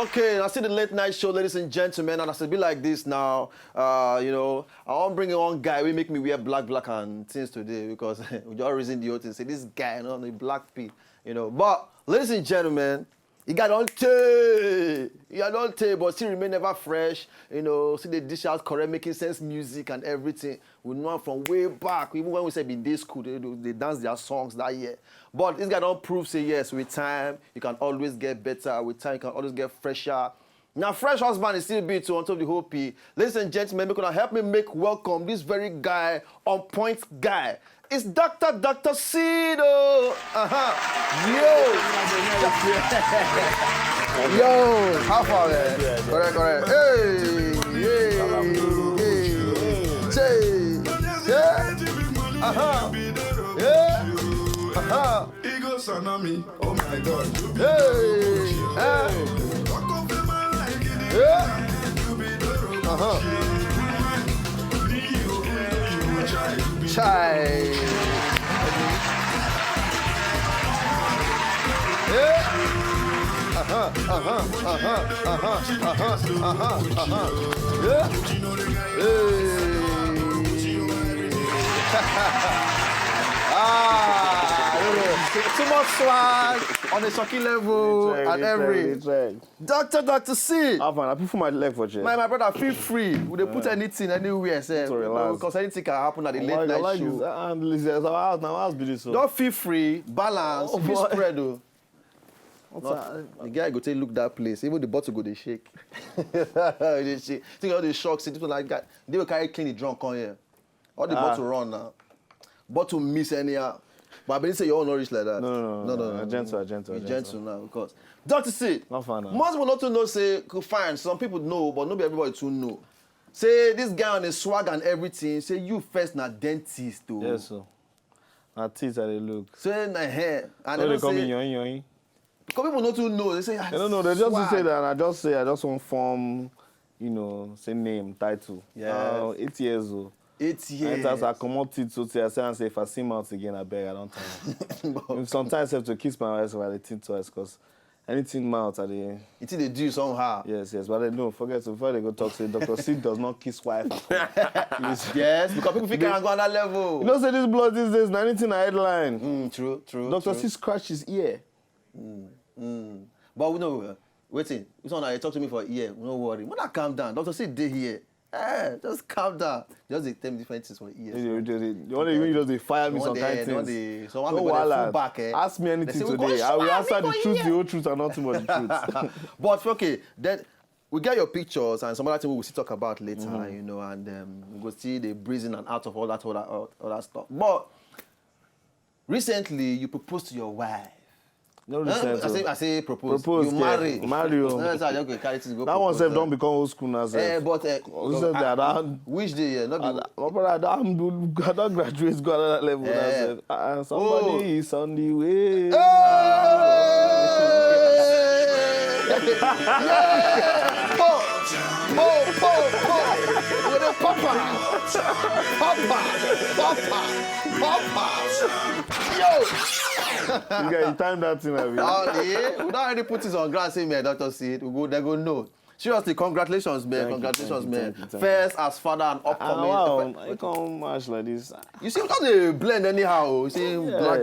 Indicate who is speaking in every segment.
Speaker 1: Okay, I see the late night show, ladies and gentlemen, and I said be like this now. You know, I want to bring in one guy. We make me wear black and things today because we just reason the whole thing. Say this guy, you know, the black pea, you know. But ladies and gentlemen, he got on tape. He got on tape, but still remain ever fresh. You know, see the dish out correct, making sense music and everything. We know him from way back. Even when we said in day school, they dance their songs that year. But this guy don't prove, say yes, with time, you can always get better. With time, you can always get fresher. Now, fresh husband is still big on top of the whole P. Ladies and gentlemen, make help me make welcome this very guy, on point guy. It's Dr. Cedo. Yo, how far, man? Correct. Hey.
Speaker 2: Ego Sanami, oh my God.
Speaker 1: Chai. Too much swag on the shocking level and every. Dr. C.
Speaker 3: I put my leg for you.
Speaker 1: My brother, feel free. Would they put anything anywhere, sir? Because anything can happen at the late night show. Don't feel free, balance, feel spread though. The guy go take look that place. Even the bottle go they shake. They shake. Think all the shocks, people like that. They will carry clean the drunk on here. All the bottle run now. Bottle miss anyhow. But I believe say you're all not rich like that.
Speaker 3: No. Gentle.
Speaker 1: Gentle now, because Dr. C.
Speaker 3: Not fun now.
Speaker 1: Most people not to know say fine. Some people know, but not everybody to know. Say this guy on the swag and everything. Say you first na dentist though.
Speaker 3: Yes, sir. Na teeth that they look.
Speaker 1: Say na hair. And
Speaker 3: they call me yoing.
Speaker 1: Because people not to know. They say
Speaker 3: no. They just say that. And I just want form, you know, say name, title.
Speaker 1: Yeah.
Speaker 3: 8 years old.
Speaker 1: 8 years.
Speaker 3: And as I come up to it, so I say if I see mouth again, I beg, I don't tell. Sometimes I have to kiss my eyes while I think twice, because anything mouth, they
Speaker 1: do somehow.
Speaker 3: Yes, but they don't forget. So before they go talk to Dr. C does not kiss wife.
Speaker 1: Yes, because people think I go on that level.
Speaker 3: You know, say this blood these days, not anything a headline.
Speaker 1: True.
Speaker 3: Dr. C scratched his ear.
Speaker 1: But we know, waiting. It's not like talk to me for a year. No worry. When I calm down, Dr. C dey here. Just calm down. Just they tell me different things for years.
Speaker 3: You want to just fire me some kind of things.
Speaker 1: So one full back.
Speaker 3: Ask me anything today. I will answer the truth, the whole truth, and not too much truth.
Speaker 1: But okay, then we get your pictures and some other things we will still talk about later, you know, and we go see the breathing and out of all that stuff. But recently, you proposed to your wife.
Speaker 3: No,
Speaker 1: I say propose. You marry.
Speaker 3: That one self don't become old school now.
Speaker 1: Which day?
Speaker 3: My brother, I don't graduate, go at that level. And somebody is on the way.
Speaker 1: Yo!
Speaker 3: You time that thing, have you?
Speaker 1: We don't already put this on ground, say, man, Dr. C. They go, no. Seriously, congratulations, man. Thank you. First as father and upcoming.
Speaker 3: Wow, I can't match like this.
Speaker 1: You see, how they blend anyhow. You see,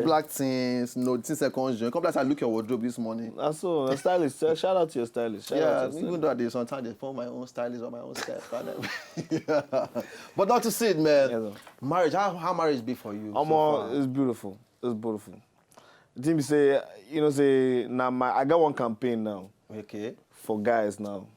Speaker 1: black things, no 10 seconds. Come back and look your wardrobe this morning.
Speaker 3: That's all. A stylist. Shout out to your stylist.
Speaker 1: Even though sometimes they form my own stylist or my own style. But Dr. C, man, marriage, how marriage be for you?
Speaker 3: It's beautiful. The thing say, I got one campaign now.
Speaker 1: Okay.
Speaker 3: For guys now.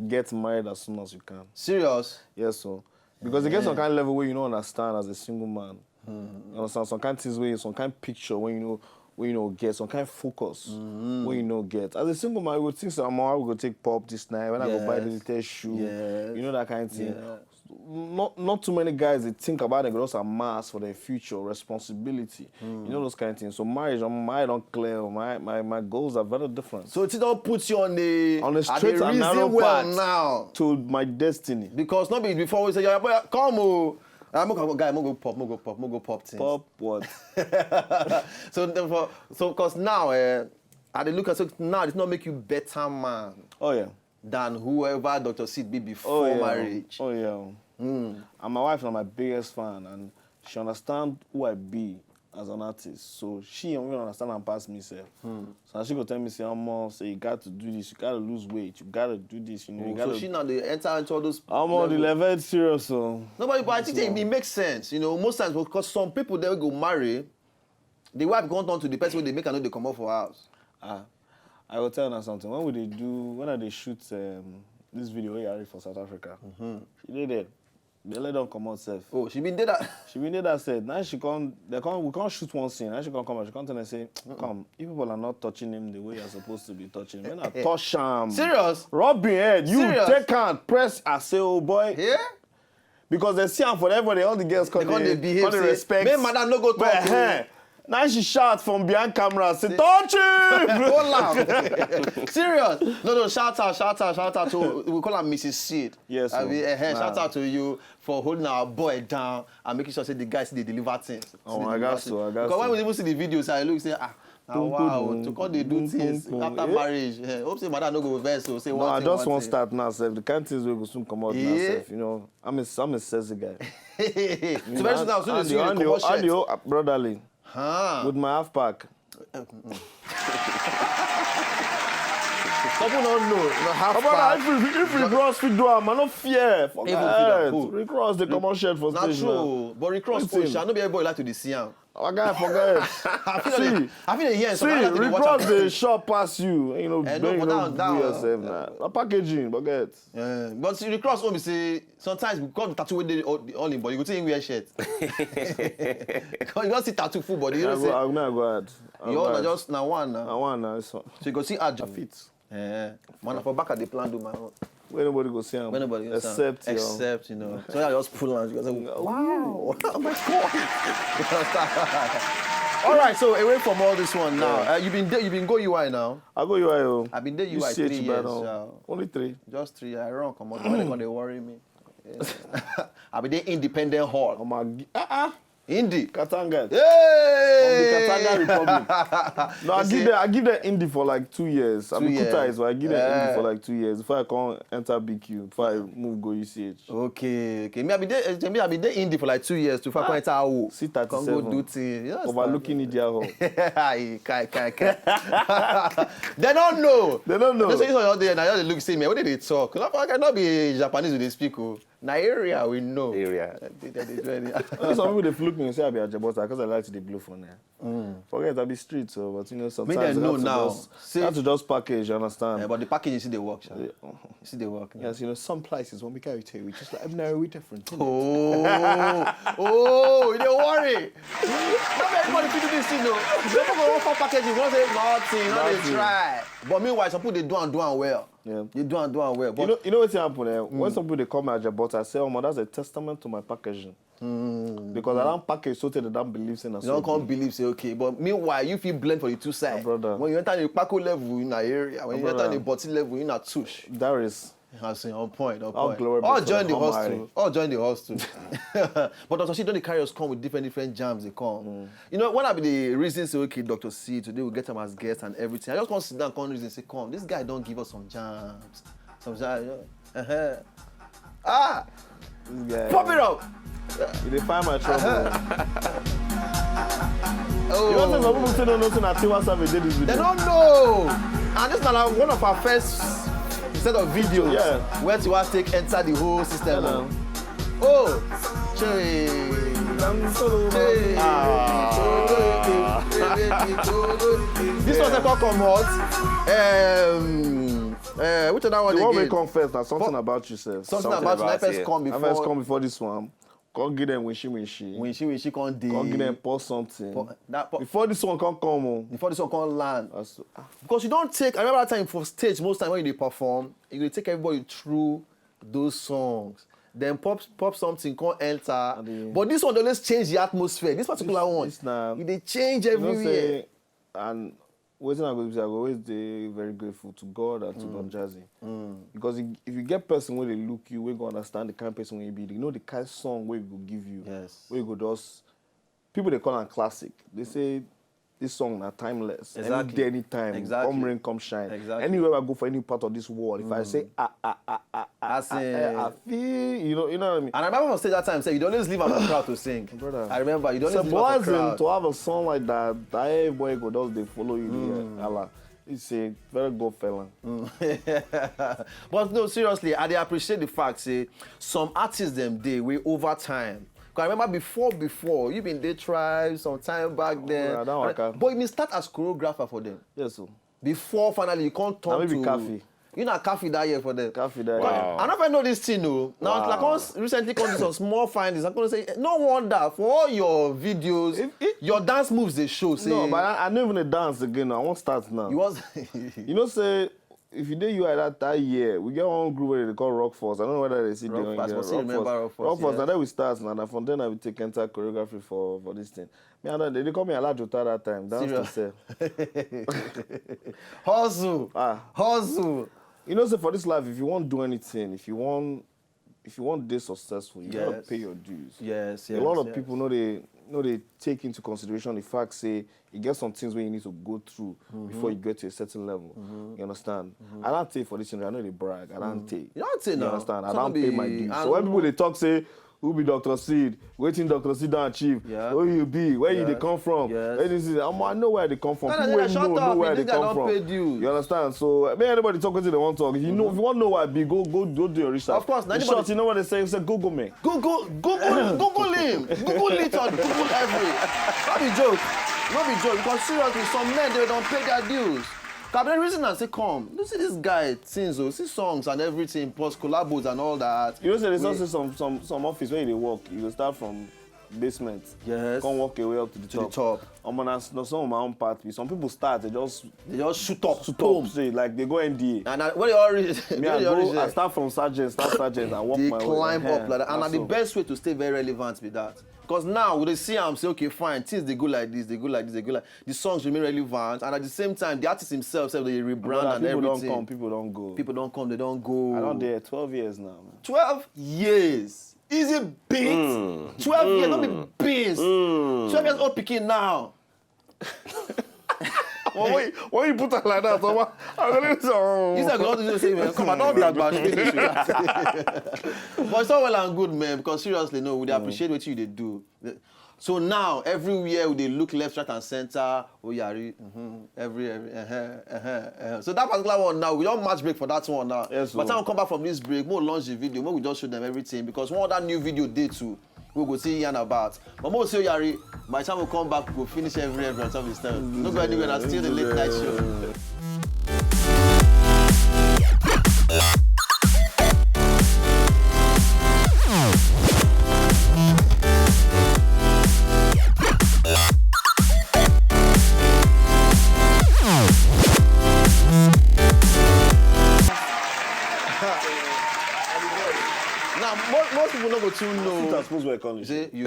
Speaker 3: Get married as soon as you can.
Speaker 1: Serious?
Speaker 3: Yes, so. Because it gets some kind of level where you don't understand as a single man. You understand some kind of things where some kind of picture when you get some kind of focus when you get. As a single man, you would think I'm going to take pop this night, when I go buy the little shoe. You know that kind of thing. Not too many guys they think about it, but also amass for their future responsibility. You know those kind of things. So marriage, I don't clear. My goals are very different.
Speaker 1: So it don't put you on the
Speaker 3: straight and narrow path
Speaker 1: now
Speaker 3: to my destiny.
Speaker 1: Because not before we say, yeah, boy, come on. I'm go pop things.
Speaker 3: Pop what?
Speaker 1: So because now And they look at it now, it's not make you better man
Speaker 3: Oh yeah.
Speaker 1: than whoever Dr. Sid be before marriage.
Speaker 3: Oh yeah. And my wife is my biggest fan, and she understands who I be as an artist. So she don't even understand and pass me self. So she go tell me, say, say you got to do this, you got to lose weight, you got to do this, you know. You
Speaker 1: So
Speaker 3: gotta...
Speaker 1: she now they enter into all those.
Speaker 3: I'm on the level serious, so.
Speaker 1: No, but I think it makes sense, you know. Most times because some people they will go marry, the wife gone down to the person where they make and they come out for house.
Speaker 3: I will tell you something. When they shoot this video where for South Africa, she did it. They let them come out safe.
Speaker 1: Oh, she been did that.
Speaker 3: She been did that said. Now we can't shoot one scene. Now she can't come out. She can't tell and say, come, if people are not touching him the way you're supposed to be touching him, when I touch him.
Speaker 1: Serious?
Speaker 3: Rub your head. You
Speaker 1: Serious?
Speaker 3: take hand, press, I say, oh boy.
Speaker 1: Yeah?
Speaker 3: Because they see him for everybody, all the girls come
Speaker 1: they behave,
Speaker 3: they
Speaker 1: say,
Speaker 3: respect.
Speaker 1: "May madam no go talk to you."
Speaker 3: Now she shout from behind camera, say, touch him!
Speaker 1: Hold on. Serious? No, shout out to, we call her Mrs. Sid.
Speaker 3: Yes,
Speaker 1: shout out to you for holding our boy down and making sure say the guys they deliver things.
Speaker 3: I got so.
Speaker 1: Because when we even see the videos, I look say, wow, to come they do things after marriage. Hope say madam no go vex, so say one
Speaker 3: I
Speaker 1: thing.
Speaker 3: just won't start now, sef. The kind of things we go soon come out now, sef. You know, I'm a sexy guy.
Speaker 1: So very soon now, soon as you come out shirt.
Speaker 3: Brotherly. With my half pack.
Speaker 1: Some people don't know. Half pack.
Speaker 3: If we cross, we do, I'm not fear. We cross the common shirt for stage.
Speaker 1: Not true, but we cross push. I know be everybody like to see him.
Speaker 3: I can't forget.
Speaker 1: I feel here.
Speaker 3: See, we cross the shop past you. You know, down yourself now. The packaging, forget.
Speaker 1: But see, the cross home, say sometimes because the tattoo with the all in body, you go see him wear shirt. Because you don't see tattoo full body. You don't say.
Speaker 3: I'm not glad.
Speaker 1: You're just now one now.
Speaker 3: Now one now.
Speaker 1: So you go see add your feet. Man, for back at the plan do my own.
Speaker 3: Where nobody go see him.
Speaker 1: Where nobody go see him. Except, you know. So I just pull on. You go say, wow. Oh my God. All right, so away from all this one now. You've been go UI now.
Speaker 3: I go UI.
Speaker 1: I've been there UI 3 years.
Speaker 3: Only 3.
Speaker 1: Just 3. I run. Come on, they're gonna worry me. I've been there independent hall.
Speaker 3: Oh my.
Speaker 1: Indie.
Speaker 3: Katanga.
Speaker 1: Hey!
Speaker 3: From the Katanga Republic. No, I give them indie for like 2 years. I'm Kuta, so I give them indie for like 2 years before I come enter BQ, before I move go UCH.
Speaker 1: Okay. Me, I be there indie for like 2 years before I come enter AO.
Speaker 3: C37.
Speaker 1: Come go do things.
Speaker 3: Overlooking India Hall.
Speaker 1: They don't know.
Speaker 3: They don't know.
Speaker 1: They say you're there, now they look, see me. What did they talk? I cannot be Japanese with they speak. Na area we know.
Speaker 3: Some people they fluke me and say I be a Jabota because I like to the blue for now. Forget I be street, so but you know sometimes
Speaker 1: they know now.
Speaker 3: Have to just package, you understand?
Speaker 1: Yeah, but the packaging you see they work, you see they work.
Speaker 3: Yes, you know some places when we go to, we just like no, we different.
Speaker 1: You don't worry. Not everybody can do this, you know. People go run for packaging, you want to say nothing, not they try. But meanwhile, some people they do and well.
Speaker 3: Yeah.
Speaker 1: You do and well. But
Speaker 3: you know what's happening? When some people they come at Jabota, I say, oh, that's a testament to my packaging. Because I don't package so they don't believe in us.
Speaker 1: You don't come believe, say, okay. But meanwhile, you feel blend for the two sides. When you enter the Paco level in an area, when you enter the bottom level in a tush.
Speaker 3: That is.
Speaker 1: I say, on point.
Speaker 3: All
Speaker 1: join the hostel. All join the hostel. But Dr. C, don't the carriers come with different jams they come. You know, one of the reasons say, okay, Dr. C, today we'll get him as guest and everything. I just want to sit down and reason and say, come, this guy don't give us some jams. Some jams, This guy, pop it up!
Speaker 3: You dey find my trouble.
Speaker 1: Oh.
Speaker 3: You know some people say don't know say na Tiwa Savage did this video.
Speaker 1: They don't know! And this is like one of our first set of videos where Tiwa take enter the whole system. Oh! This was a call come out. Which other one
Speaker 3: again? The one we
Speaker 1: come
Speaker 3: first, that's something about yourself.
Speaker 1: Something about you. I first come before.
Speaker 3: I first come before this one. Can't give them wishi.
Speaker 1: Wishi can't do.
Speaker 3: Can't give them pour something. Before this one can't come.
Speaker 1: Before this one can't land. Because you don't take. I remember that time for stage. Most time when you perform, you will take everybody through those songs. Then pop something can't enter. But this one they always change the atmosphere. This particular one, they change everywhere.
Speaker 3: And what's I going to say? I always be very grateful to God and to Don Jazzy. Because if you get person where they look you, we go understand the kind of person where you be. You know the kind of song where you go give you.
Speaker 1: Yes.
Speaker 3: Where you go just people they call it classic. They say this song na timeless.
Speaker 1: Exactly.
Speaker 3: Any day, anytime.
Speaker 1: Exactly.
Speaker 3: Come rain, come shine.
Speaker 1: Exactly.
Speaker 3: Anywhere I go for any part of this world, if I say I feel, you know what I mean.
Speaker 1: And I remember on stage that time, say you'd always leave out a crowd to sing.
Speaker 3: Brother.
Speaker 1: I remember you'd always leave out a
Speaker 3: Surprising
Speaker 1: crowd.
Speaker 3: to have a song like that everybody go just they follow you there. Allah. It's a very good fella.
Speaker 1: But no, seriously, I dey appreciate the fact, say, some artists them day way over time. Because I remember before, you been they try some time back then.
Speaker 3: yeah, that one
Speaker 1: But you may start as choreographer for them.
Speaker 3: Yes, so.
Speaker 1: Before finally you can't turn
Speaker 3: maybe
Speaker 1: to...
Speaker 3: Kafi.
Speaker 1: You know Kafi that year for them.
Speaker 3: Kafi that
Speaker 1: Wow. I never know this thing, no. Now,
Speaker 3: Wow.
Speaker 1: like I recently come to some small findings. I'm going to say, no wonder, for all your videos, your dance moves they show. Say,
Speaker 3: No, but I don't even dance again. I won't start now.
Speaker 1: you was...
Speaker 3: You know, say, if you did you at that year, we get one group where they call Rock Force. I don't know whether they see
Speaker 1: Rock
Speaker 3: doing
Speaker 1: Force, but still remember Rock Force,
Speaker 3: Rock Force,
Speaker 1: yes.
Speaker 3: and then we start now. And from then I will take entire choreography for this thing. Me and they call me Alajota that time. Dance to sell.
Speaker 1: Hustle. Hustle.
Speaker 3: You know, say for this life, if you want to do anything, if you want this successful, you gotta
Speaker 1: Yes.
Speaker 3: pay your dues.
Speaker 1: Yes,
Speaker 3: A lot of people know they take into consideration the fact, say, you get some things where you need to go through before you get to a certain level. You understand? I don't take for this thing, I know they brag. I don't take.
Speaker 1: You don't take
Speaker 3: You
Speaker 1: now.
Speaker 3: understand? I
Speaker 1: Some
Speaker 3: don't pay my
Speaker 1: be-
Speaker 3: dues.
Speaker 1: I
Speaker 3: So when
Speaker 1: don't
Speaker 3: people
Speaker 1: know.
Speaker 3: they talk, say, who be Dr. Seed? Waiting Dr. Seed don't achieve.
Speaker 1: Yeah.
Speaker 3: Where you be? Where you they
Speaker 1: Yes.
Speaker 3: come from?
Speaker 1: Yes.
Speaker 3: Where this is, I know where they come from.
Speaker 1: No, no,
Speaker 3: People
Speaker 1: no,
Speaker 3: wey
Speaker 1: shut
Speaker 3: know
Speaker 1: up.
Speaker 3: where
Speaker 1: You
Speaker 3: they
Speaker 1: think I
Speaker 3: come
Speaker 1: don't
Speaker 3: from.
Speaker 1: pay dues.
Speaker 3: You understand? So, may anybody talk wetin they want to talk. If you know, if you want to know where I be, go do your research.
Speaker 1: Of course,
Speaker 3: In
Speaker 1: anybody-
Speaker 3: short, you know what they say? Say Google me.
Speaker 1: Google him. Google it on Google every. Not be joke. Not be joke. Because seriously, some men, they don't pay their dues. Because the reason I say, come, you see this guy sings, see songs and everything, plus collabos and all that.
Speaker 3: You know, say there's also some office where they work. You go start from basement.
Speaker 1: Yes.
Speaker 3: Come work your way up to the
Speaker 1: To the
Speaker 3: top.
Speaker 1: top.
Speaker 3: I'm on some of my own party. Some people start, they just
Speaker 1: shoot up,
Speaker 3: stop straight, like they go NDA.
Speaker 1: And when they all reach,
Speaker 3: Me, I start from sergeant, and walk
Speaker 1: they
Speaker 3: my way.
Speaker 1: climb up like that. And
Speaker 3: That's
Speaker 1: the
Speaker 3: all.
Speaker 1: best way to stay very relevant with that. Because now they see I'm say, okay, fine, things they go like this, they go like this, they go like the songs remain relevant, and at the same time, the artist himself, they rebrand
Speaker 3: Brother,
Speaker 1: and
Speaker 3: people
Speaker 1: everything.
Speaker 3: don't come, people don't go.
Speaker 1: People don't come, they don't go.
Speaker 3: I don't there 12 years now, man.
Speaker 1: 12 years. Is it big? 12 years, don't be beans. 12 years old picking now.
Speaker 3: When you put it like that, so I'm going to
Speaker 1: You said God to say, man, come on, don't that bad. But it's all well and good, man, because seriously, no, we appreciate what you they do. So now, everywhere they look left, right, and center. Oh, yeah, every. So that particular one now, we don't match break for that one now.
Speaker 3: Yes,
Speaker 1: By the
Speaker 3: sir.
Speaker 1: time we come back from this break, we'll launch the video, we just show them everything, because one other new video day too, we go see Yan about. But we'll see Yari, by the time we come back, we'll finish every on top of this time. No go anywhere, that's still the late night show. Now, most people don't go too
Speaker 3: Suit
Speaker 1: know.
Speaker 3: as supposed to wear
Speaker 1: See, you.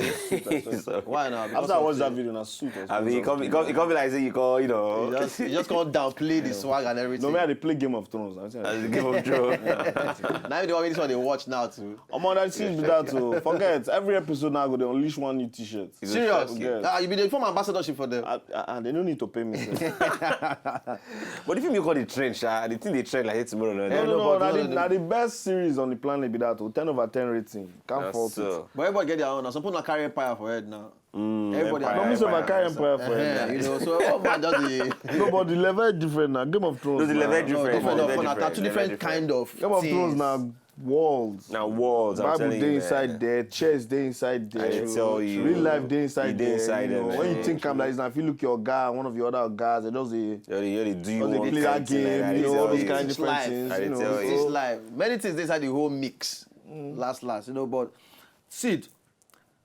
Speaker 1: Why now? Because
Speaker 3: After I
Speaker 1: of
Speaker 3: watched
Speaker 1: the-
Speaker 3: that video, na suit.
Speaker 4: I mean, you can't be like, say, you call, you know,
Speaker 1: You just can't downplay the swag and
Speaker 3: No,
Speaker 1: everything.
Speaker 3: man, they play Game of Thrones. I'm saying.
Speaker 4: as the Game of Thrones.
Speaker 1: Now the one this one they watch now too.
Speaker 3: I'm on that series with that too. Forget, every episode now, they unleash one new t-shirt.
Speaker 1: Serious?
Speaker 3: Okay.
Speaker 1: You be the form ambassadorship for them.
Speaker 3: And they don't need to pay me. Sir.
Speaker 4: But if you call the trend, the thing they trend like tomorrow.
Speaker 3: No,
Speaker 1: but
Speaker 3: now the best series on the planet be that 10/10 rating. Can't fault it.
Speaker 1: But everybody get their own now. Some people not carry empire for head now. Everybody
Speaker 4: Empire,
Speaker 3: No, me say my
Speaker 4: Empire,
Speaker 3: carry empire for it.
Speaker 1: You know, so all man just the
Speaker 3: No, but the level is different now. Game of Thrones.
Speaker 4: No, the
Speaker 3: now.
Speaker 4: level
Speaker 1: no,
Speaker 4: different.
Speaker 1: different,
Speaker 4: level
Speaker 1: different, two different kind of
Speaker 3: Game of
Speaker 1: things.
Speaker 3: Thrones now walls.
Speaker 4: Now walls, I'm
Speaker 3: Bible
Speaker 4: telling
Speaker 3: day
Speaker 4: you,
Speaker 3: inside
Speaker 4: man.
Speaker 3: there, chairs day inside there.
Speaker 4: I dey tell you.
Speaker 3: Real life day inside
Speaker 4: E dey
Speaker 3: there.
Speaker 4: inside
Speaker 3: you know.
Speaker 4: there,
Speaker 3: When you
Speaker 4: man.
Speaker 3: think I'm like this, now if you look your guy, one of your other guys, they just
Speaker 4: You only do you
Speaker 3: they
Speaker 4: one
Speaker 3: play that
Speaker 4: kind thing
Speaker 3: game,
Speaker 4: like
Speaker 3: you know, all those
Speaker 4: that,
Speaker 3: kind of
Speaker 1: It's
Speaker 3: different
Speaker 1: life.
Speaker 3: things.
Speaker 4: I
Speaker 3: You
Speaker 4: dey
Speaker 3: know,
Speaker 4: tell
Speaker 3: so-
Speaker 4: you.
Speaker 1: It's life. Many things inside the whole mix. Last, you know, but Sid,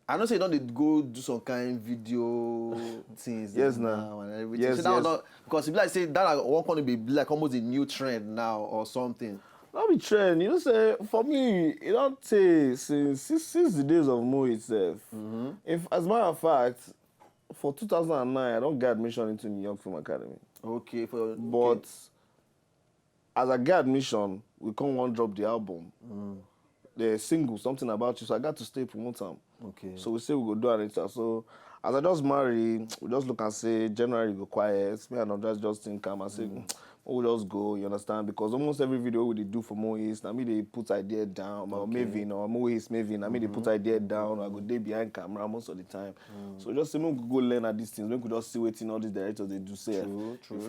Speaker 1: I know say you don't go do some kind video things
Speaker 3: Yes,
Speaker 1: now
Speaker 3: nah.
Speaker 1: and everything.
Speaker 3: Yes,
Speaker 1: so that
Speaker 3: yes.
Speaker 1: Not, because if like say that one can be like almost a new trend now or something.
Speaker 3: That be trend. You know, say for me, it don't take since the days of Mo itself. If, as a matter of fact, for 2009, I don't get admission into New York Film Academy.
Speaker 1: Okay,
Speaker 3: But as I get admission, we come one drop the album, the single, Something About You. So I got to stay promote them.
Speaker 1: Okay.
Speaker 3: So we say we go do an intro. So as I just marry, we just look and say, January go quiet. Me and others just think calm and say, we just go, you understand? Because almost every video we do for Moise, I mean they put idea down, or Maven, or Moise Maven, I mean they put idea down, or I go day behind camera most of the time. So just say, we could go learn at these things, we could just see what all these directors they do say.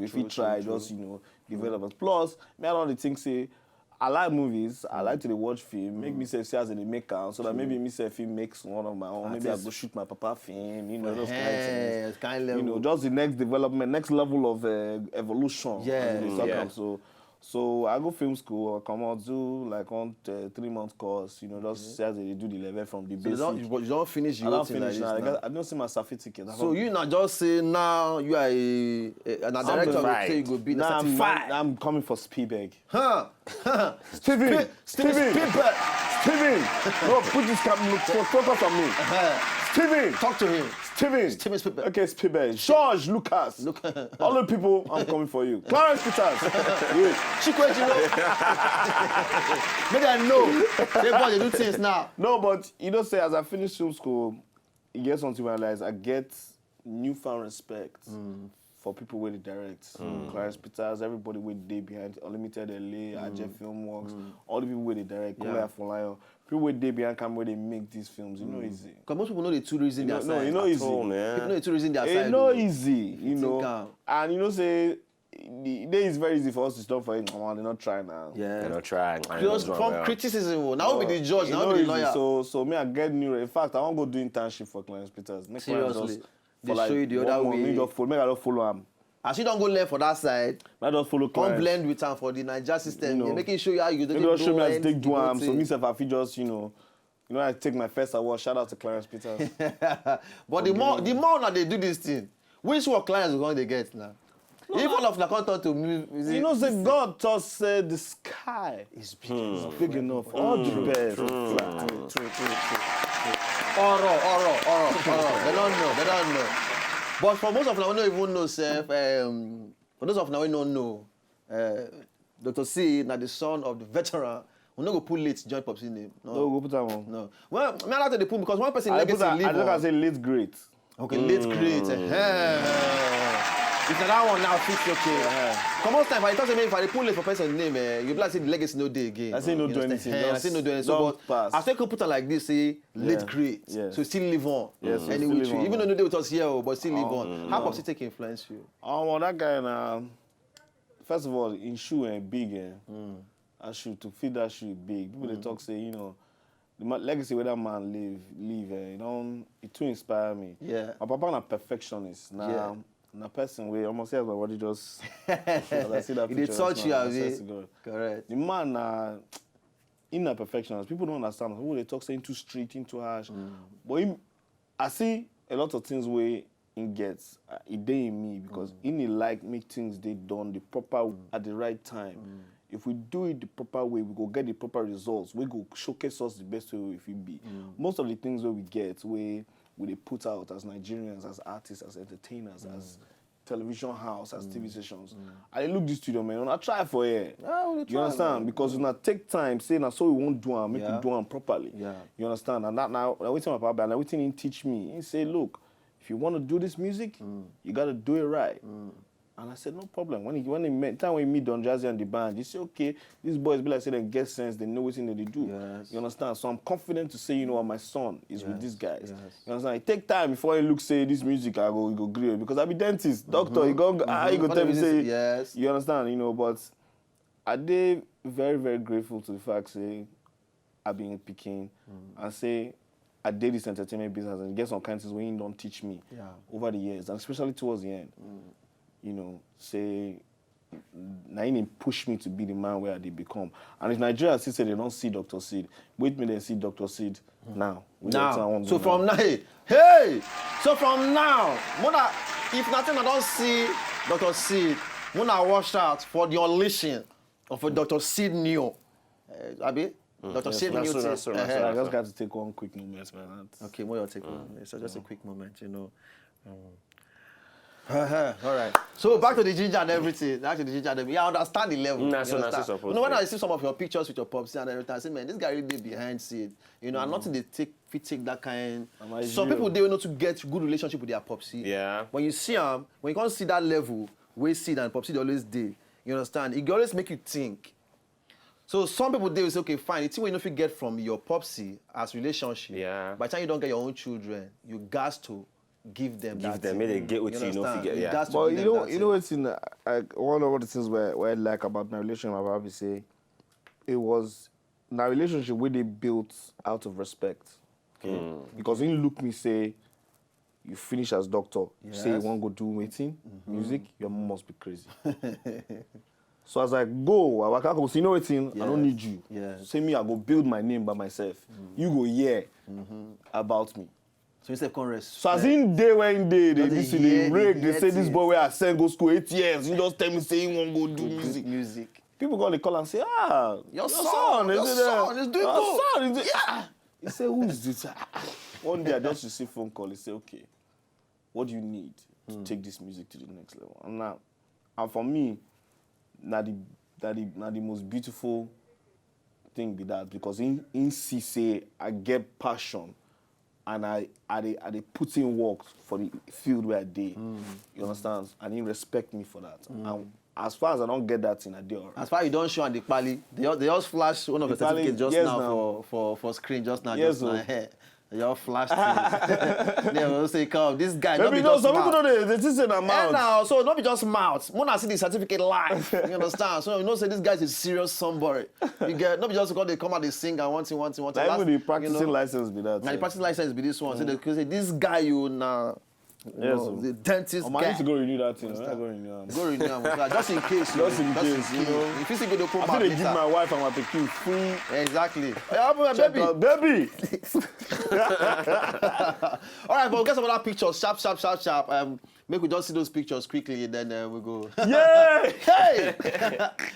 Speaker 3: If we try, just, you know, develop us. Plus, me and all the things say, I like movies. I like to watch film. Make myself see as a maker, so that maybe myself film makes one of my own. Maybe I go shoot my papa film. You know those kind of things.
Speaker 1: Kind of level.
Speaker 3: You know, just the next development, next level of evolution.
Speaker 1: Yeah.
Speaker 3: So I go film school. I come out do like 3-month course. You know, just see as they do the level from the basic.
Speaker 1: You don't finish your
Speaker 3: I don't
Speaker 1: thing
Speaker 3: finish
Speaker 1: like
Speaker 3: now.
Speaker 1: this
Speaker 3: I don't see my certificate.
Speaker 1: So you not just say now you are a director will say you go be
Speaker 3: Nah,
Speaker 1: certain man.
Speaker 3: I'm coming for Spielberg.
Speaker 1: Huh?
Speaker 3: Steven!
Speaker 1: Spielberg.
Speaker 3: No, put this focus on me. Steven!
Speaker 1: Talk to him.
Speaker 3: Steven
Speaker 1: Spielberg.
Speaker 3: Okay, Spielberg. George Lucas. All the people, I'm coming for you. Clarence Peters.
Speaker 1: Chikwe, you know. Maybe I know. They boy, they do things now.
Speaker 3: No, but you know, say as I finish film school, you get something I realize I get newfound respect for people where they direct. Clarence Peters, everybody where they behind Unlimited LA, Ajay Filmworks, all the people where they direct, Kola Afolayan. People where they behind camera where they make these films, you know easy.
Speaker 1: Because most people know the two reasons their side.
Speaker 3: No, you know easy.
Speaker 4: man.
Speaker 1: People know the two reasons their side.
Speaker 3: It's not easy, you know.
Speaker 1: calm.
Speaker 3: And you know, say, the day is very easy for us to stop for it. Come on, they're not trying now.
Speaker 1: Yeah.
Speaker 4: They're not trying.
Speaker 1: Just from criticism. Now be the judge, now be the lawyer.
Speaker 3: So me, I get new. In fact, I want to go do internship for Clarence Peters. Next time,
Speaker 1: Seriously.
Speaker 3: just
Speaker 1: They
Speaker 3: for like
Speaker 1: show you the other way.
Speaker 3: Make I don't follow him.
Speaker 1: As you don't go left for that side,
Speaker 3: I just follow
Speaker 1: come
Speaker 3: Clarence.
Speaker 1: blend with them for the Niger system.
Speaker 3: You know.
Speaker 1: You're making sure how you
Speaker 3: Maybe just show me how to take do am. So myself, I feel just, you know, I take my first award. Shout out to Clarence Peters.
Speaker 1: But the more that they do this thing, which one clients are going to get now? If all of the content to me,
Speaker 3: You know, say God just said the sky is big enough. All the birds will fly.
Speaker 1: They don't know. But for most of them, we don't even know, self. For those of them, we don't know. Dr. C, now the son of the veteran, we not go put late join Popsy name.
Speaker 3: No, go put that one.
Speaker 1: No. Well, I like to put because one person
Speaker 3: I
Speaker 1: legacy
Speaker 3: look
Speaker 1: live
Speaker 3: at
Speaker 1: on.
Speaker 3: say late great.
Speaker 1: Okay, late great. If that one now fits okay. Come on, time if I put late for person name, you be like say the legacy no day again.
Speaker 3: I say no do anything.
Speaker 1: I say no do anything. So, but I still could put it like this, say late great.
Speaker 3: Yeah.
Speaker 1: So still live on.
Speaker 3: Yes, so
Speaker 1: and
Speaker 3: still live on.
Speaker 1: even though no day with us here, but still live on. How Popsy take influence you?
Speaker 3: Well, that guy now. First of all, in shoe and big, a shoe to feed that shoe big. People they talk say, you know, the legacy where that man live, it too inspire me.
Speaker 1: Yeah.
Speaker 3: My papa na perfectionist. Now, na person where almost say my body just. I see that
Speaker 1: He did
Speaker 3: picture.
Speaker 1: touch you,
Speaker 3: now, I
Speaker 1: have
Speaker 3: swear
Speaker 1: it?
Speaker 3: to God.
Speaker 1: Correct.
Speaker 3: The man in a perfectionist. People don't understand. People they talk saying too straight, too harsh. But I see a lot of things where he gets it dey in me because he like make things they done the proper at the right time. If we do it the proper way, we go get the proper results. We go showcase us the best way if we be. Most of the things where we get, we they put out as Nigerians, as artists, as entertainers, as television house, as TV stations. I look this studio, man. I try for it. You understand? Man. Because when I take time, say na so we won't do them, make we do them properly. Yeah. You understand? And that now, I wait my papa, and everything he teach me. He say, look, if you want to do this music, you got to do it right. And I said, no problem. When he met, time when he meet Don Jazzy and the band, he said, okay, these boys be like, say, they get sense, they know what they do.
Speaker 1: Yes.
Speaker 3: You understand? So I'm confident to say, you know what, my son is with these guys. You understand? It take time before he look, say, this music, I go grill. Because I be dentist, doctor, he go tell me, say,
Speaker 1: yes.
Speaker 3: You understand? You know, but I did very, very grateful to the fact, say, I've been picking and say, I did this entertainment business and get some kinds of things when you don't teach me over the years, and especially towards the end. You know, say, Naini push me to be the man where I did become. And if Nigeria still say they don't see Dr. Seed, wait me they see Dr. Seed now.
Speaker 1: So from now, hey! So from now, if nothing I don't see Dr. Seed, when I watch out for the unleashing of a Dr. Seed new. Abi? Dr. Seed new.
Speaker 3: I just got to take one quick moment, man.
Speaker 1: Okay, what your take moment? So just a quick moment, you know. All right. So back to the ginger and everything. Back to the ginger and everything. Yeah, I understand the level. When I see some of your pictures with your pops and everything, I say, man, this guy really did behind seed. You know, and nothing they take fit take that kind.
Speaker 3: I
Speaker 1: Some
Speaker 3: do.
Speaker 1: people they will know to get good relationship with their popsy.
Speaker 4: Yeah.
Speaker 1: When you see them, when you can't see that level, where seed and popsy they always dey. You understand? It always make you think. So some people they will say, okay, fine. It's what you know if you get from your popsy as relationship.
Speaker 4: Yeah.
Speaker 1: By the time you don't get your own children, you got to give them that.
Speaker 4: Give them,
Speaker 1: thing.
Speaker 4: may they get what you know if you
Speaker 1: understand?
Speaker 4: get. Yeah.
Speaker 1: got to
Speaker 3: But
Speaker 1: give
Speaker 3: you
Speaker 1: them
Speaker 3: know,
Speaker 1: that
Speaker 3: you know what's in one of the things where I like about my relationship, my Baba say, it was my relationship where they built out of respect. Okay, because when you look me say, you finish as doctor, you say you
Speaker 1: Yes.
Speaker 3: want to go do waiting, music, your mom must be crazy. So I was like, go, I can't you know waiting, I don't need you.
Speaker 1: Yes.
Speaker 3: Say me, I go build my name by myself. You go hear about me.
Speaker 1: So instead of come rest.
Speaker 3: So as in day when they
Speaker 1: Not
Speaker 3: this
Speaker 1: the
Speaker 3: they
Speaker 1: year,
Speaker 3: rake,
Speaker 1: the
Speaker 3: they say this
Speaker 1: years.
Speaker 3: boy where I send go school 8 years. You just tell me say he won't go do music.
Speaker 1: Music.
Speaker 3: People go they call and say,
Speaker 1: Your son is doing good.
Speaker 3: Your son is doing He say, who is this? One day I just received phone call. He say, okay, what do you need to take this music to the next level? And for me, na the most beautiful thing be that because in see say I get passion and I they put in work for the field where I did. You understand? And he respect me for that. And as far as I don't get that in a day,
Speaker 1: As far as you don't show on the pali, they just flash one of the
Speaker 3: The pali,
Speaker 1: certificates just
Speaker 3: yes,
Speaker 1: now
Speaker 3: now.
Speaker 1: for screen just now.
Speaker 3: Yes,
Speaker 1: just now.
Speaker 3: sir.
Speaker 1: They all flash things. They will say, come, this guy, not
Speaker 3: maybe
Speaker 1: be
Speaker 3: no,
Speaker 1: just
Speaker 3: some people
Speaker 1: mouth.
Speaker 3: don't they think say na
Speaker 1: And
Speaker 3: mouth.
Speaker 1: now, so not be just mouth. Mona see the certificate live. You understand? So you know, say this guy's a serious somebody. You get not be just because they come out, they sing and one thing.
Speaker 3: Like even the practicing
Speaker 1: you know,
Speaker 3: license be that.
Speaker 1: Now the practicing license be this one. So they could say this guy you now.
Speaker 3: Yes,
Speaker 1: know,
Speaker 3: sir.
Speaker 1: the dentist
Speaker 3: I
Speaker 1: guy.
Speaker 3: need to go renew that thing. I go renew.
Speaker 1: Go renew am, just in case.
Speaker 3: Just in case, you know.
Speaker 1: If you see go to come
Speaker 3: I
Speaker 1: back
Speaker 3: feel they give
Speaker 1: later.
Speaker 3: my wife and my pikin free.
Speaker 1: Exactly. Yeah, my
Speaker 3: Check
Speaker 1: baby.
Speaker 3: out, baby.
Speaker 1: All right, but we'll get some other pictures. Sharp. Make we just see those pictures quickly, then we go.
Speaker 3: Yeah.
Speaker 1: Hey!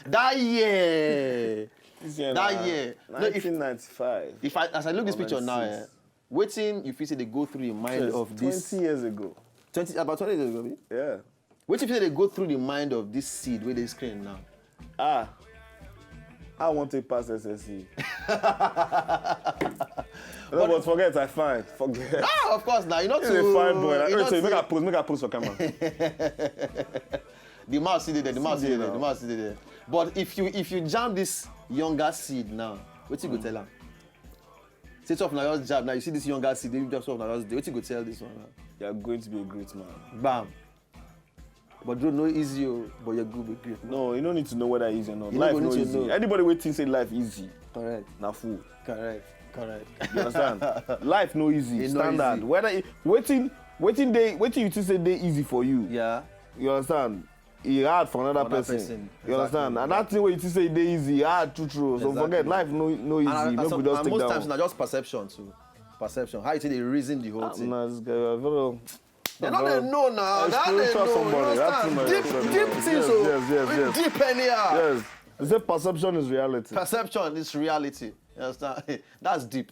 Speaker 1: That year.
Speaker 3: This year
Speaker 1: That
Speaker 3: na
Speaker 1: year. No, if
Speaker 3: 1995.
Speaker 1: as I look this picture now,
Speaker 3: 96.
Speaker 1: waiting, if you see they go through the mind
Speaker 3: Yes,
Speaker 1: of this
Speaker 3: 20 years ago.
Speaker 1: about 20 years ago,
Speaker 3: Yeah.
Speaker 1: wait if you say they go through the mind of this seed where they screen now.
Speaker 3: I want to pass SSC. No, but forget, I find. Forget.
Speaker 1: Of course now, you know
Speaker 3: He's a fine boy.
Speaker 1: you know
Speaker 3: Make a post for camera.
Speaker 1: The mouse see there, the mouse see
Speaker 3: there
Speaker 1: there,
Speaker 3: now.
Speaker 1: the mouse see there. But if you jam this younger seed now, what you go tell her? Say it off now, just jab. Now you see this younger seed, you just off now, just what you go tell this one now?
Speaker 3: You're going to be a great man.
Speaker 1: Bam. But don't know easy, but you're good with great.
Speaker 3: No, you don't need to know whether it's easy or not.
Speaker 1: You
Speaker 3: Life
Speaker 1: don't
Speaker 3: no
Speaker 1: need to
Speaker 3: easy.
Speaker 1: know.
Speaker 3: Anybody waiting say life easy.
Speaker 1: Correct.
Speaker 3: Na fool.
Speaker 1: Correct.
Speaker 3: You understand? Life no easy.
Speaker 1: It no
Speaker 3: Standard.
Speaker 1: easy.
Speaker 3: Whether waiting you think say they easy for you.
Speaker 1: Yeah.
Speaker 3: You understand? It hard for another
Speaker 1: Another
Speaker 3: person.
Speaker 1: person.
Speaker 3: You understand?
Speaker 1: Exactly.
Speaker 3: And that thing where you think say they easy, hard true. So
Speaker 1: Exactly.
Speaker 3: forget life no easy.
Speaker 1: And,
Speaker 3: Maybe we just take
Speaker 1: most
Speaker 3: that
Speaker 1: times
Speaker 3: one.
Speaker 1: now just perception too. Perception. How you say they reason the whole thing.
Speaker 3: Nah, this guy, I don't
Speaker 1: They not they know now.
Speaker 3: I
Speaker 1: They not they
Speaker 3: spiritual
Speaker 1: know.
Speaker 3: somebody.
Speaker 1: You
Speaker 3: That's too much.
Speaker 1: understand? Deep things.
Speaker 3: Yes,
Speaker 1: So
Speaker 3: yes.
Speaker 1: deep anyhow.
Speaker 3: Yes. They say perception is reality.
Speaker 1: Perception is reality. You understand? That's deep.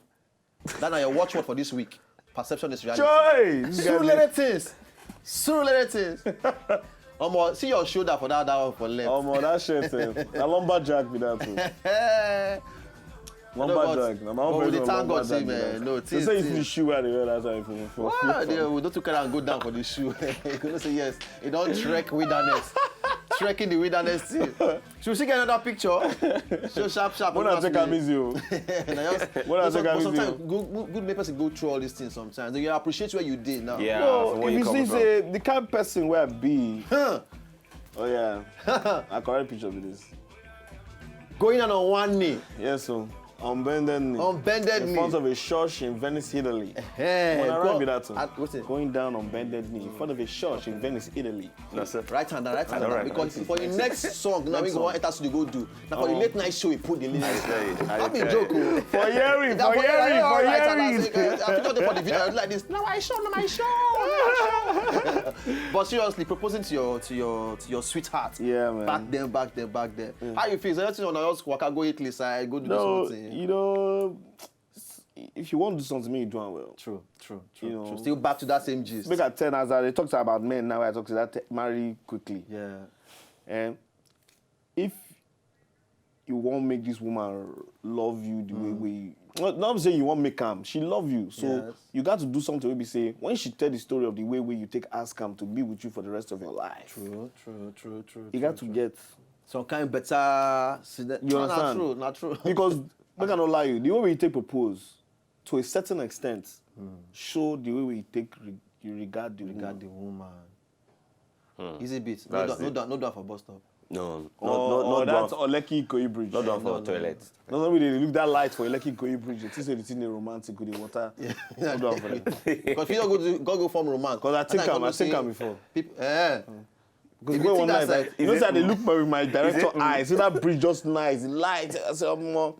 Speaker 1: That's now your watchword for this week. Perception is reality.
Speaker 3: Joy! This guy
Speaker 1: Sooner things. See your shoulder for that one for left.
Speaker 3: man, that shit, a lumberjack be that too. Lumberjack. Na my own
Speaker 1: but we
Speaker 3: version
Speaker 1: dey
Speaker 3: of
Speaker 1: thank God
Speaker 3: lumberjack
Speaker 1: say,
Speaker 3: be that.
Speaker 1: man, no,
Speaker 3: They
Speaker 1: things-
Speaker 3: say you
Speaker 1: things-
Speaker 3: see the shoe where they wear that time for
Speaker 1: We don't carry and go down for the shoe. You gonna say yes. You don't trek wilderness. Trekking the wilderness thing. Should we get another picture? Show sharp.
Speaker 3: When I take am easy, oh. When I take am easy,
Speaker 1: sometimes good make person go through all these things sometimes. You appreciate where you did now.
Speaker 4: Yeah.
Speaker 3: no,
Speaker 4: from where
Speaker 3: if
Speaker 4: you
Speaker 3: you
Speaker 4: come
Speaker 3: see
Speaker 4: from.
Speaker 3: say the kind of person where I be,
Speaker 1: Huh.
Speaker 3: oh yeah, I correct picture with this.
Speaker 1: Going on one knee.
Speaker 3: Yes, so on bended knee.
Speaker 1: On bended
Speaker 3: in
Speaker 1: knee.
Speaker 3: front of a church in Venice, Italy.
Speaker 1: Hey,
Speaker 3: When I
Speaker 1: go-
Speaker 3: rhyme with that too.
Speaker 1: what's it?
Speaker 3: Going down on bended knee in front of a church in Venice, Italy.
Speaker 4: That's it.
Speaker 1: Right hand down.
Speaker 4: Alright.
Speaker 1: Because for the next song, now we go enter studio go do. Now for the late night show, we put the lyrics. That be joke. Oh.
Speaker 3: For hearing,
Speaker 1: That
Speaker 3: for
Speaker 1: for
Speaker 3: hearing, for
Speaker 1: right hand, I
Speaker 3: hearing.
Speaker 1: say, I forgot for the video like this. No, my show. But seriously, proposing to your sweetheart.
Speaker 3: Yeah, man.
Speaker 1: Back there. How you feel? So everything on your waka go Italy side, go do
Speaker 3: No,
Speaker 1: something.
Speaker 3: you know, if you want to do something, you do it well.
Speaker 1: True.
Speaker 3: You know.
Speaker 1: Still back to that same gist.
Speaker 3: Make a 10 as they talk about men now. I talk to that marry quickly.
Speaker 1: Yeah.
Speaker 3: And if you won't make this woman love you the way we. Not saying you won't make her. She love you, so you got to do something. Maybe say when she tell the story of the way you take ask him to be with you for the rest of your life.
Speaker 1: True.
Speaker 3: You got to get
Speaker 1: some kind of better.
Speaker 3: You understand?
Speaker 1: Not true.
Speaker 3: Because I cannot lie you. The way we take propose, to a certain extent, show the way we take you regard the
Speaker 1: woman. Easy bit. No doubt for bus stop.
Speaker 4: No,
Speaker 3: or that's Lekki Ikoyi Bridge.
Speaker 4: Not done for toilet.
Speaker 3: No, somebody they look that light for Lekki Ikoyi Bridge. They say the thing is romantic with the water. Not done for them.
Speaker 1: Because if you don't go from romance.
Speaker 3: Because I think I'm before.
Speaker 1: Because
Speaker 3: one night, you know, they look with my director eyes. See that bridge just nice, light. I say, more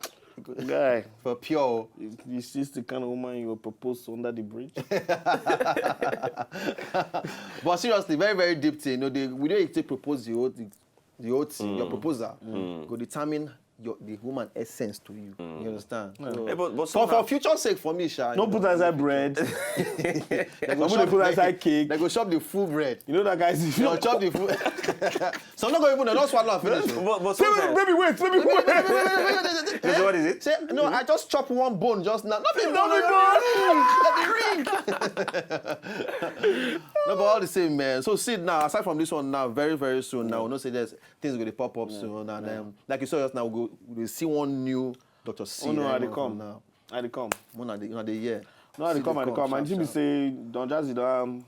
Speaker 3: guy
Speaker 1: for pure.
Speaker 3: Is this the kind of woman you will propose under the bridge?
Speaker 1: But seriously, very very deep thing. You know, we don't take propose the whole thing, your proposal go determine the woman essence to you. You understand? So,
Speaker 4: but
Speaker 1: for future's sake, for me, Sha.
Speaker 3: Don't put inside bread. They put inside cake.
Speaker 1: They go chop the full bread.
Speaker 3: You know that guys.
Speaker 1: They go chop the full. Some not going to not swallow and finish.
Speaker 4: But sometimes...
Speaker 3: Baby, wait.
Speaker 4: So what is it?
Speaker 1: Say, no, I just chop one bone just now. Nothing bone. No, but all the same, man. So see now, aside from this one now, very very soon now, we'll not say there's things going to pop up soon, and like you saw just now, we'll see one new Dr. C.
Speaker 3: Oh no, I come now. I come.
Speaker 1: One of the year.
Speaker 3: No, I come. And Jimmy say, don't just sit down.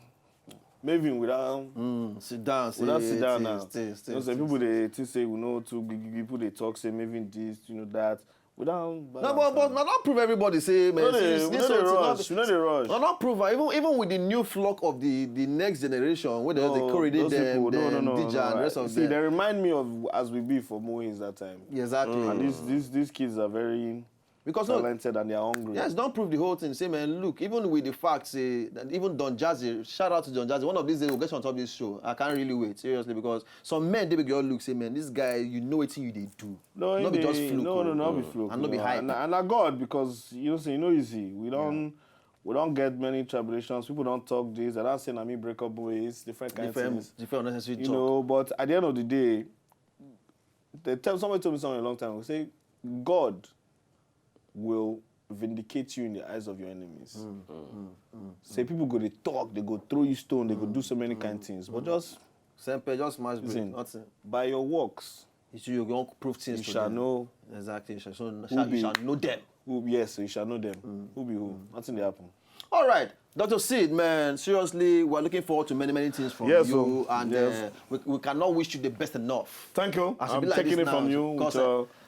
Speaker 3: Maybe without
Speaker 1: sit down.
Speaker 3: Without sit down now.
Speaker 1: Stay.
Speaker 3: People they say we know two big people they talk say maybe this, you know that. Without.
Speaker 1: No, but not prove everybody say man.
Speaker 3: We know the rush.
Speaker 1: Not prove even with the new flock of the next generation, where they correlate them, Dija and the rest of them.
Speaker 3: See, they remind me of as we be for Moise that time.
Speaker 1: Yeah, exactly.
Speaker 3: And these kids are very talented and they're hungry.
Speaker 1: Yes, don't prove the whole thing. Say, man, look, even with the fact, say, that even Don Jazzy, shout out to Don Jazzy, one of these days we'll get on top of this show. I can't really wait, seriously, because some men, they be girl look, say, man, this guy, you know what they do.
Speaker 3: No,
Speaker 1: not be just fluke.
Speaker 3: No, not be fluke.
Speaker 1: And not be hype.
Speaker 3: And I God, because, you know, easy. We don't get many tribulations. People don't talk this. I don't say, me break up ways, different kinds of things.
Speaker 1: Different unnecessary talk.
Speaker 3: You know, but at the end of the day, somebody told me something a long time ago, say, God will vindicate you in the eyes of your enemies. Say people go they talk, they go throw you stone, they go do so many kind of things. But just
Speaker 1: smash brain, nothing.
Speaker 3: By your works,
Speaker 1: you're going to prove things
Speaker 3: you shall know.
Speaker 1: Exactly. You shall know them.
Speaker 3: Yes, you shall know them. Who be who? Nothing they happen.
Speaker 1: All right. Dr. Sid, man, seriously, we're looking forward to many, many things from you. And we cannot wish you the best enough.
Speaker 3: Thank you. I'm taking it from you.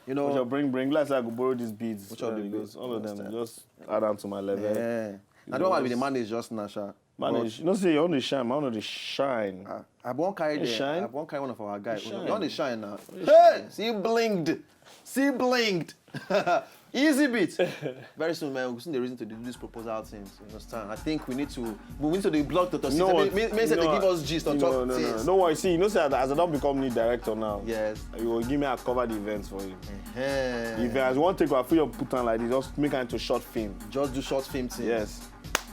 Speaker 1: You know,
Speaker 3: with your bring. Let's go borrow these beads. Which are the beads? All of them. Just add on to my level.
Speaker 1: Yeah. I don't want to be the manage just now, Sha.
Speaker 3: Manage. You know, say you want to shine. I want to shine.
Speaker 1: I won't carry the
Speaker 3: shine.
Speaker 1: I won't carry one of our guys. You want to shine now. Hey! See blinked. Easy bit. Very soon, man, we'll see the reason to do this proposal things. You understand? I think we need to move into the blog Dr.
Speaker 3: No,
Speaker 1: they give us gist on top of things.
Speaker 3: No worry. See, you know, as I don't become new director now.
Speaker 1: Yes.
Speaker 3: You will give me a cover the events for you.
Speaker 1: The
Speaker 3: event, as you want to take a free put on like this, just make it into short film.
Speaker 1: Just do short film things.
Speaker 3: Yes.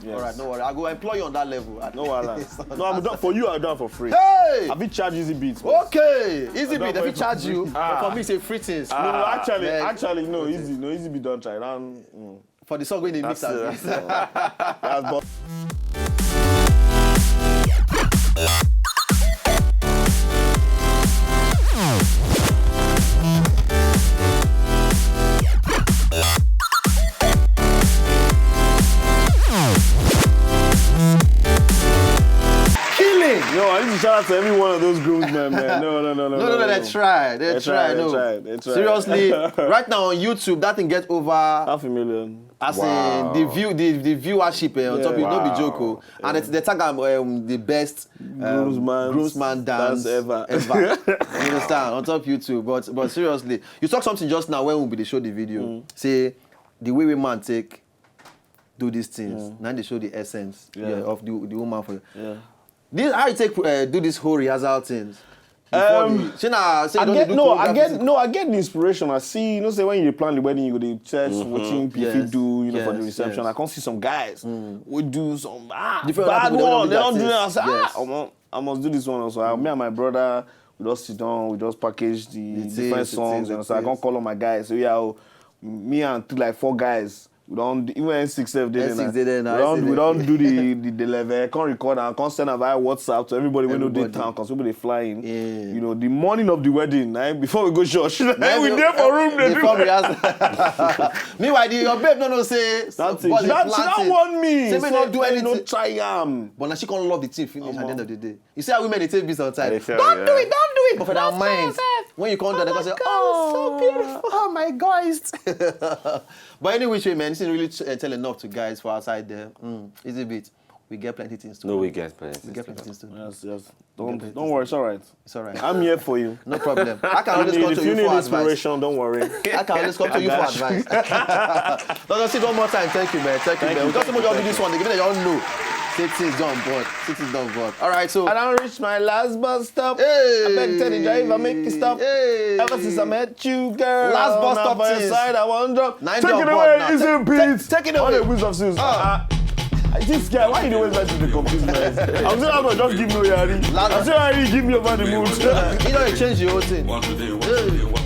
Speaker 1: All right, no worry. I'll go employ you on that level.
Speaker 3: No worry. No, I'm done for you. I'm done for free.
Speaker 1: Hey!
Speaker 3: Have you charged Easy Beats?
Speaker 1: Okay, Easy Beat. Have you charge you? For me, say free things.
Speaker 3: No, actually, no. Easy Beat don't try.
Speaker 1: For the song going in the mix.
Speaker 3: That's Yo, I need to shout out to every one of those groomsmen, man. No.
Speaker 1: They try. They try. Seriously, right now on YouTube, that thing get over
Speaker 3: 500,000.
Speaker 1: As in the viewership on top, don't be joke. And they tag the best groomsman dance ever. You understand? On top YouTube. But seriously, you talk something just now when they show the video. Say the way we man do these things. Now they show the essence of the woman for you.
Speaker 3: Yeah.
Speaker 1: This how you take do this whole rehearsal things.
Speaker 3: I get the inspiration. I see, you know, say when you plan the wedding, you go to church, watching people do, you know, for the reception. I can see some guys who do some
Speaker 1: different
Speaker 3: bad one. They don't do it. I say,
Speaker 1: I
Speaker 3: I must do this one also. Me and my brother, we just sit down, we just package the different
Speaker 1: things,
Speaker 3: songs, and so I can't call on my guys. So yeah, me and like 4 guys. We don't even N6 7 days. We don't do the level. Can't record and can't send a via WhatsApp to everybody when no day town because people they flying.
Speaker 1: Yeah.
Speaker 3: You know, the morning of the wedding, before we go church, we there for room.
Speaker 1: Meanwhile, your babe don't know say.
Speaker 3: She don't want me.
Speaker 1: Say me not do anything.
Speaker 3: No try am.
Speaker 1: But now she can't love the team finish at the end of the day. You see how women they take this all the time.
Speaker 4: Don't
Speaker 1: do it. But for their minds, when you come down, they go say, "Oh, so beautiful. Oh my God." But anyway, man, this is really tell enough to guys for outside there. Easy bit. We get plenty things to do.
Speaker 4: No, we get plenty.
Speaker 1: We get plenty things to do.
Speaker 3: Yes. Don't worry, it's all right.
Speaker 1: It's all right.
Speaker 3: I'm here for you.
Speaker 1: No problem. I can always come to
Speaker 3: If
Speaker 1: you
Speaker 3: you need
Speaker 1: for advice.
Speaker 3: inspiration, don't worry.
Speaker 1: I can always come to you for advice. Let's see one more time. Thank you, man. Thank you, man. We got somebody do this one. They give it y'all know. Things done board. Things done board. All right, so
Speaker 3: I don't reach my last bus stop.
Speaker 1: Hey.
Speaker 3: I beg tell the driver make it stop.
Speaker 1: Hey.
Speaker 3: Ever since I met you, girl.
Speaker 1: Last bus stop
Speaker 3: on
Speaker 1: things.
Speaker 3: side, I won't drop.
Speaker 1: Nine
Speaker 3: Take
Speaker 1: drop
Speaker 3: it
Speaker 1: board
Speaker 3: away,
Speaker 1: now.
Speaker 3: easy beats.
Speaker 1: Take it away.
Speaker 3: All the wheels of shoes. This guy, why you always like to be confused, man? I'm saying I'm not just give me yari. I'm saying I really give me over the mood.
Speaker 1: You know you change the whole thing.
Speaker 2: What today, what today, what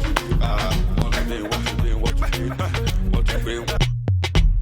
Speaker 2: today, what today, what today, what today, what today.